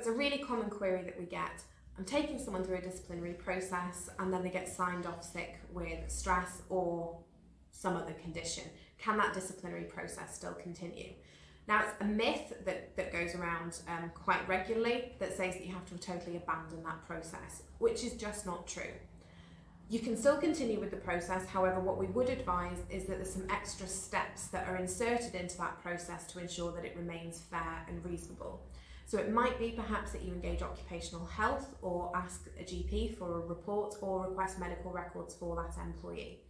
it's a really common query that we get. I'm taking someone through a disciplinary process and then they get signed off sick with stress or some other condition. Can that disciplinary process still continue? Now, it's a myth that goes around quite regularly that says that you have to totally abandon that process, which is just not true. You can still continue with the process. However, what we would advise is that there's some extra steps that are inserted into that process to ensure that it remains fair and reasonable. So it might be perhaps that you engage occupational health or ask a GP for a report or request medical records for that employee.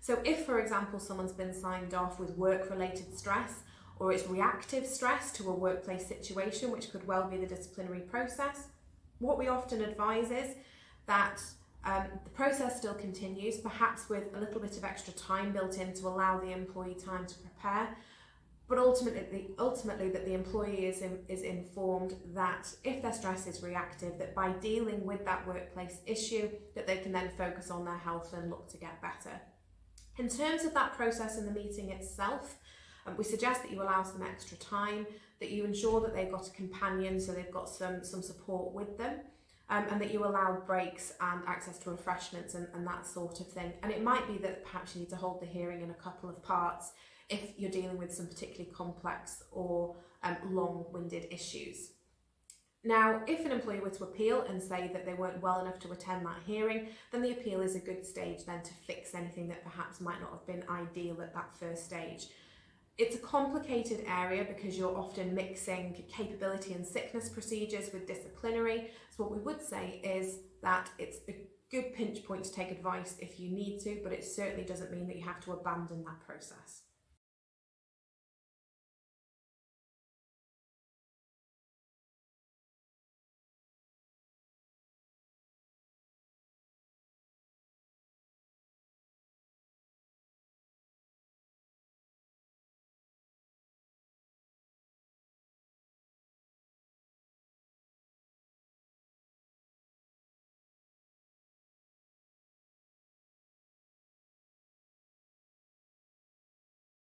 So if, for example, someone's been signed off with work-related stress or it's reactive stress to a workplace situation, which could well be the disciplinary process, what we often advise is that the process still continues, perhaps with a little bit of extra time built in to allow the employee time to prepare, but ultimately that the employee is informed that if their stress is reactive, that by dealing with that workplace issue, that they can then focus on their health and look to get better. In terms of that process and the meeting itself, we suggest that you allow some extra time, that you ensure that they've got a companion, so they've got some support with them, and that you allow breaks and access to refreshments and that sort of thing. And it might be that perhaps you need to hold the hearing in a couple of parts if you're dealing with some particularly complex or long-winded issues. Now, if an employee were to appeal and say that they weren't well enough to attend that hearing, then the appeal is a good stage then to fix anything that perhaps might not have been ideal at that first stage. It's a complicated area because you're often mixing capability and sickness procedures with disciplinary. So what we would say is that it's a good pinch point to take advice if you need to, but it certainly doesn't mean that you have to abandon that process.